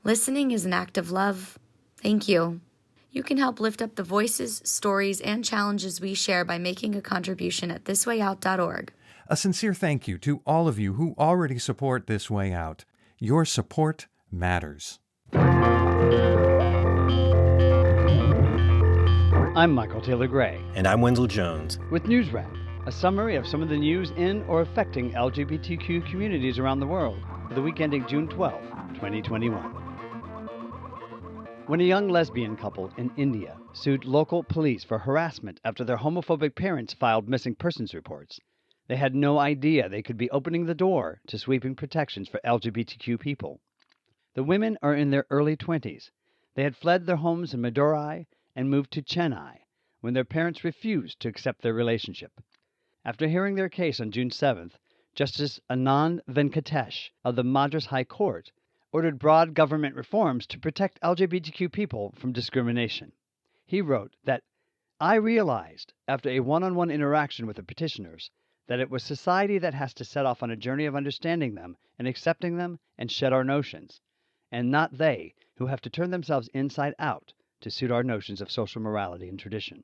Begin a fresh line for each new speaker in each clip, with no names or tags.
Listening is an act of love. Thank you. You can help lift up the voices, stories, and challenges we share by making a contribution at thiswayout.org.
A sincere thank you to all of you who already support This Way Out. Your support matters.
I'm Michael Taylor Gray.
And I'm Wenzel Jones.
With NewsWrap, a summary of some of the news in or affecting LGBTQ communities around the world for the week ending June 12, 2021. When a young lesbian couple in India sued local police for harassment after their homophobic parents filed missing persons reports, they had no idea they could be opening the door to sweeping protections for LGBTQ people. The women are in their early 20s. They had fled their homes in Madurai and moved to Chennai when their parents refused to accept their relationship. After hearing their case on June 7th, Justice Anand Venkatesh of the Madras High Court ordered broad government reforms to protect LGBTQ people from discrimination. He wrote that, "I realized, after a one-on-one interaction with the petitioners, that it was society that has to set off on a journey of understanding them and accepting them and shed our notions, and not they who have to turn themselves inside out to suit our notions of social morality and tradition."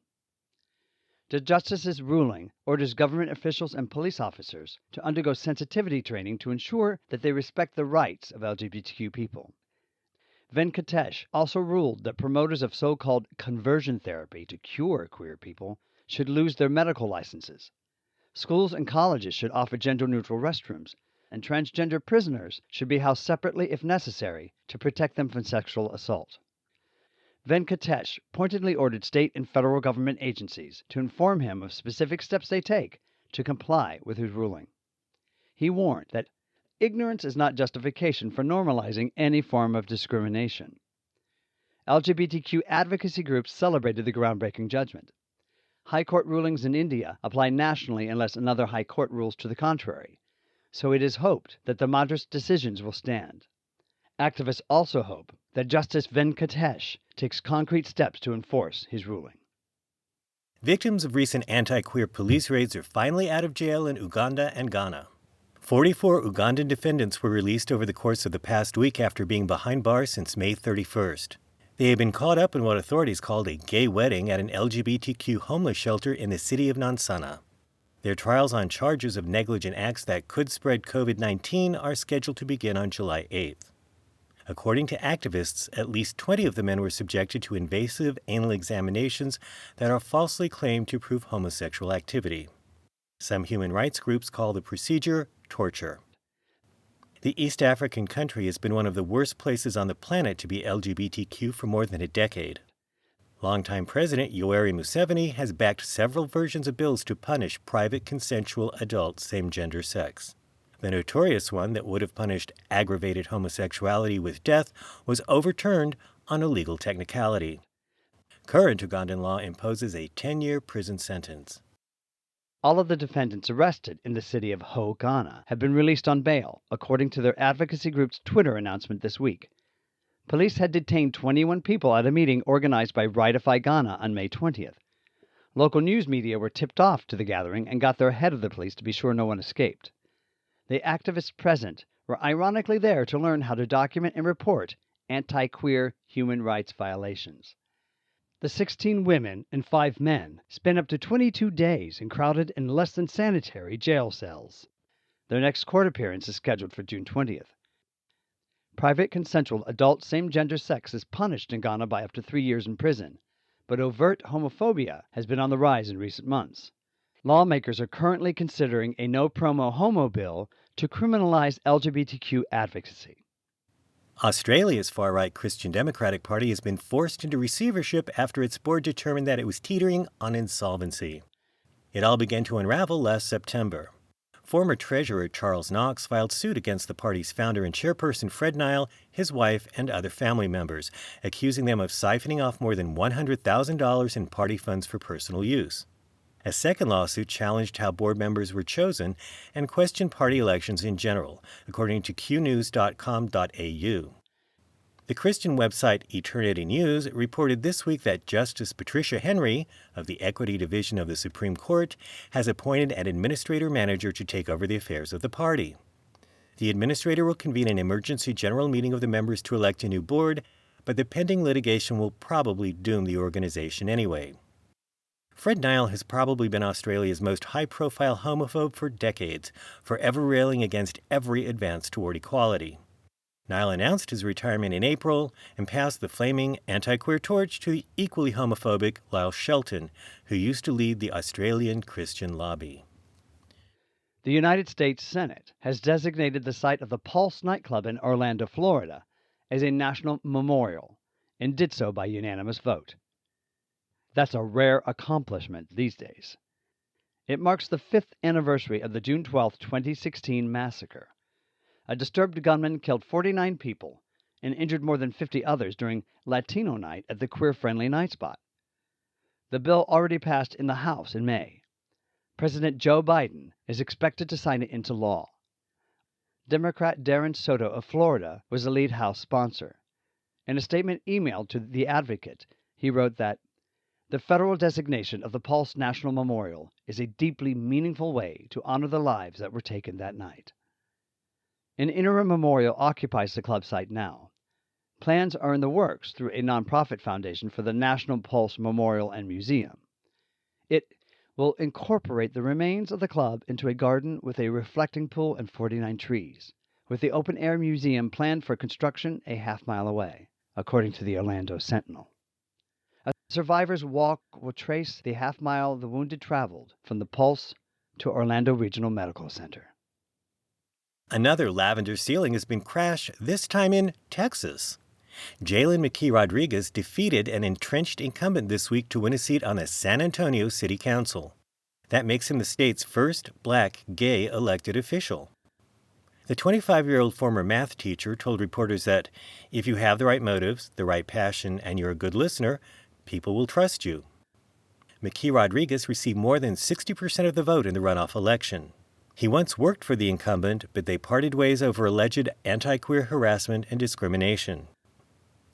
The justice's ruling orders government officials and police officers to undergo sensitivity training to ensure that they respect the rights of LGBTQ people. Venkatesh also ruled that promoters of so-called conversion therapy to cure queer people should lose their medical licenses. Schools and colleges should offer gender-neutral restrooms, and transgender prisoners should be housed separately if necessary to protect them from sexual assault. Venkatesh pointedly ordered state and federal government agencies to inform him of specific steps they take to comply with his ruling. He warned that ignorance is not justification for normalizing any form of discrimination. LGBTQ advocacy groups celebrated the groundbreaking judgment. High court rulings in India apply nationally unless another high court rules to the contrary, so it is hoped that the Madras decisions will stand. Activists also hope that Justice Venkatesh takes concrete steps to enforce his ruling.
Victims of recent anti-queer police raids are finally out of jail in Uganda and Ghana. 44 Ugandan defendants were released over the course of the past week after being behind bars since May 31st. They had been caught up in what authorities called a gay wedding at an LGBTQ homeless shelter in the city of Nansana. Their trials on charges of negligent acts that could spread COVID-19 are scheduled to begin on July 8th. According to activists, at least 20 of the men were subjected to invasive anal examinations that are falsely claimed to prove homosexual activity. Some human rights groups call the procedure torture. The East African country has been one of the worst places on the planet to be LGBTQ for more than a decade. Longtime President Yoweri Museveni has backed several versions of bills to punish private consensual adult same-gender sex. The notorious one that would have punished aggravated homosexuality with death was overturned on a legal technicality. Current Ugandan law imposes a 10-year prison sentence.
All of the defendants arrested in the city of Ho, Ghana, have been released on bail, according to their advocacy group's Twitter announcement this week. Police had detained 21 people at a meeting organized by Rightify Ghana on May 20th. Local news media were tipped off to the gathering and got there ahead of the police to be sure no one escaped. The activists present were ironically there to learn how to document and report anti-queer human rights violations. The 16 women and 5 men spent up to 22 days in crowded and less than sanitary jail cells. Their next court appearance is scheduled for June 20th. Private consensual adult same-gender sex is punished in Ghana by up to 3 years in prison, but overt homophobia has been on the rise in recent months. Lawmakers are currently considering a no-promo homo bill to criminalize LGBTQ advocacy.
Australia's far-right Christian Democratic Party has been forced into receivership after its board determined that it was teetering on insolvency. It all began to unravel last September. Former Treasurer Charles Knox filed suit against the party's founder and chairperson Fred Nile, his wife, and other family members, accusing them of siphoning off more than $100,000 in party funds for personal use. A second lawsuit challenged how board members were chosen and questioned party elections in general, according to qnews.com.au. The Christian website Eternity News reported this week that Justice Patricia Henry of the Equity Division of the Supreme Court has appointed an administrator manager to take over the affairs of the party. The administrator will convene an emergency general meeting of the members to elect a new board, but the pending litigation will probably doom the organization anyway. Fred Nile has probably been Australia's most high-profile homophobe for decades, forever railing against every advance toward equality. Nile announced his retirement in April and passed the flaming anti-queer torch to the equally homophobic Lyle Shelton, who used to lead the Australian Christian lobby.
The United States Senate has designated the site of the Pulse Nightclub in Orlando, Florida, as a national memorial, and did so by unanimous vote. That's a rare accomplishment these days. It marks the 5th anniversary of the June 12, 2016 massacre. A disturbed gunman killed 49 people and injured more than 50 others during Latino night at the queer-friendly night spot. The bill already passed in the House in May. President Joe Biden is expected to sign it into law. Democrat Darren Soto of Florida was the lead House sponsor. In a statement emailed to The Advocate, he wrote that the federal designation of the Pulse National Memorial is a deeply meaningful way to honor the lives that were taken that night. An interim memorial occupies the club site now. Plans are in the works through a nonprofit foundation for the National Pulse Memorial and Museum. It will incorporate the remains of the club into a garden with a reflecting pool and 49 trees, with the open-air museum planned for construction a half-mile away, according to the Orlando Sentinel. A survivor's walk will trace the half-mile the wounded traveled from the Pulse to Orlando Regional Medical Center.
Another lavender ceiling has been crashed, this time in Texas. Jalen McKee-Rodriguez defeated an entrenched incumbent this week to win a seat on the San Antonio City Council. That makes him the state's first black gay elected official. The 25-year-old former math teacher told reporters that if you have the right motives, the right passion, and you're a good listener, people will trust you. McKee-Rodriguez received more than 60% of the vote in the runoff election. He once worked for the incumbent, but they parted ways over alleged anti-queer harassment and discrimination.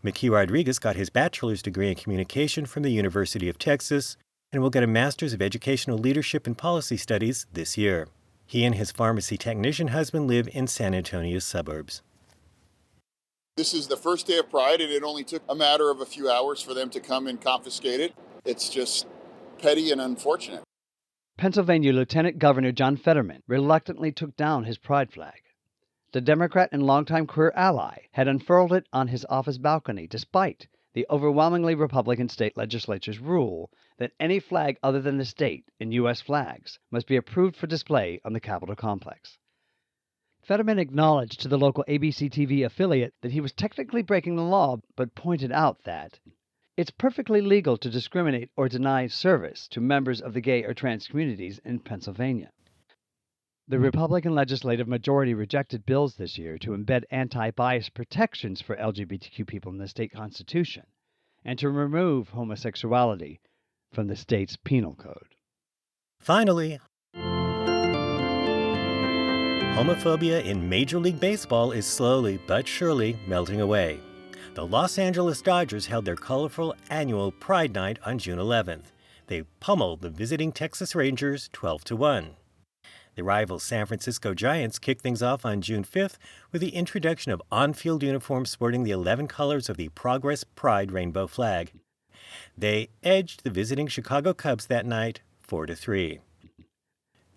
McKee-Rodriguez got his bachelor's degree in communication from the University of Texas and will get a master's of educational leadership and policy studies this year. He and his pharmacy technician husband live in San Antonio's suburbs.
This is the first day of Pride, and it only took a matter of a few hours for them to come and confiscate it. It's just petty and unfortunate.
Pennsylvania Lieutenant Governor John Fetterman reluctantly took down his pride flag. The Democrat and longtime queer ally had unfurled it on his office balcony despite the overwhelmingly Republican state legislature's rule that any flag other than the state and U.S. flags must be approved for display on the Capitol complex. Fetterman acknowledged to the local ABC TV affiliate that he was technically breaking the law, but pointed out that it's perfectly legal to discriminate or deny service to members of the gay or trans communities in Pennsylvania. The Republican legislative majority rejected bills this year to embed anti-bias protections for LGBTQ people in the state constitution and to remove homosexuality from the state's penal code.
Finally, homophobia in Major League Baseball is slowly but surely melting away. The Los Angeles Dodgers held their colorful annual Pride Night on June 11th. They pummeled the visiting Texas Rangers 12-1. The rival San Francisco Giants kicked things off on June 5th with the introduction of on-field uniforms sporting the 11 colors of the Progress Pride rainbow flag. They edged the visiting Chicago Cubs that night 4-3.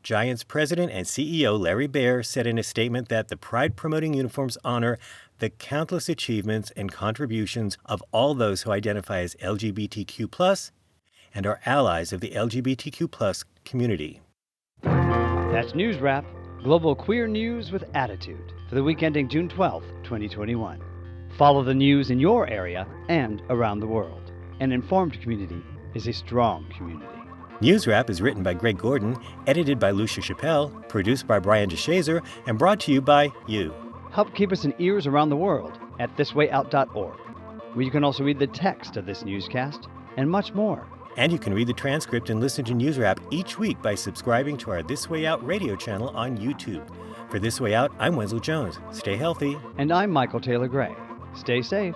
Giants president and CEO Larry Baer said in a statement that the pride-promoting uniforms honor the countless achievements and contributions of all those who identify as LGBTQ+ and are allies of the LGBTQ+ community.
That's NewsWrap, global queer news with attitude, for the week ending June 12, 2021. Follow the news in your area and around the world. An informed community is a strong community.
NewsWrap is written by Greg Gordon, edited by Lucia Chappelle, produced by Brian DeShazer, and brought to you by you.
Help keep us in ears around the world at thiswayout.org, where you can also read the text of this newscast and much more.
And you can read the transcript and listen to NewsWrap each week by subscribing to our This Way Out radio channel on YouTube. For This Way Out, I'm Wenzel Jones. Stay healthy.
And I'm Michael Taylor Gray. Stay safe.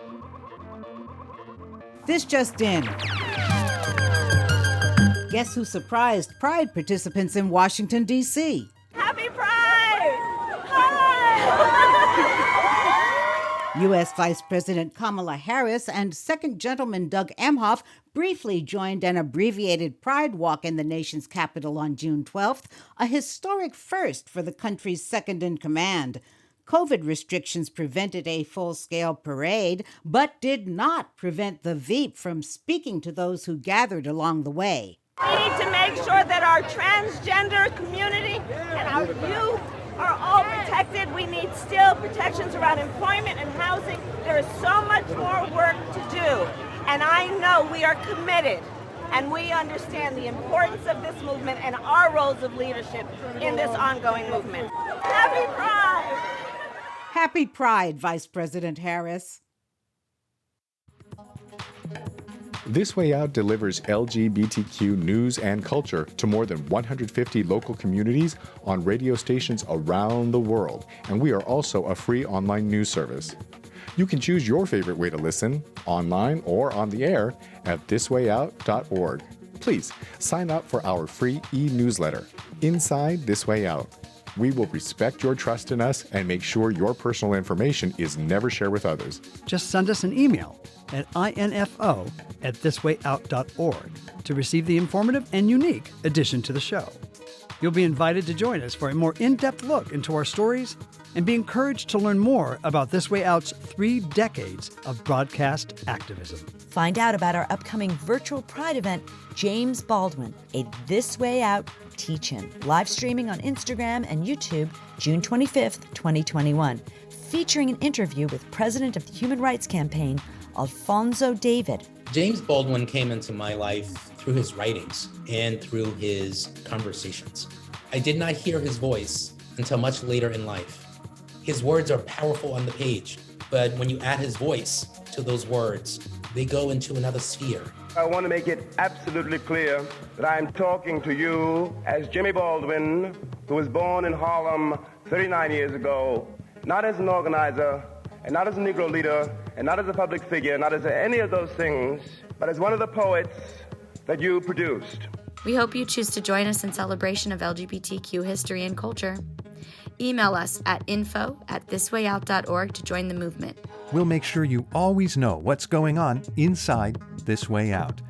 This just in. Guess who surprised Pride participants in Washington, D.C.?
Happy Pride! Hi!
U.S. Vice President Kamala Harris and Second Gentleman Doug Emhoff briefly joined an abbreviated pride walk in the nation's capital on June 12th, a historic first for the country's second-in-command. COVID restrictions prevented a full-scale parade, but did not prevent the Veep from speaking to those who gathered along the way.
We need to make sure that our transgender community and our youth are all protected. We need still protections around employment and housing. There is so much more work to do, and I know we are committed, and we understand the importance of this movement and our roles of leadership in this ongoing movement. Happy Pride!
Happy Pride, Vice President Harris.
This Way Out delivers LGBTQ news and culture to more than 150 local communities on radio stations around the world, and we are also a free online news service. You can choose your favorite way to listen, online or on the air, at thiswayout.org. Please sign up for our free e-newsletter, Inside This Way Out. We will respect your trust in us and make sure your personal information is never shared with others.
Just send us an email at info@thiswayout.org to receive the informative and unique addition to the show. You'll be invited to join us for a more in-depth look into our stories and be encouraged to learn more about This Way Out's 3 decades of broadcast activism.
Find out about our upcoming virtual Pride event, James Baldwin, a This Way Out Teach-In, live streaming on Instagram and YouTube, June 25th, 2021, featuring an interview with President of the Human Rights Campaign, Alfonso David.
James Baldwin came into my life through his writings and through his conversations. I did not hear his voice until much later in life. His words are powerful on the page, but when you add his voice to those words, they go into another sphere.
I want to make it absolutely clear that I am talking to you as Jimmy Baldwin, who was born in Harlem 39 years ago, not as an organizer, and not as a Negro leader, and not as a public figure, not as any of those things, but as one of the poets that you produced.
We hope you choose to join us in celebration of LGBTQ history and culture. Email us at info@thiswayout.org to join the movement.
We'll make sure you always know what's going on inside This Way Out.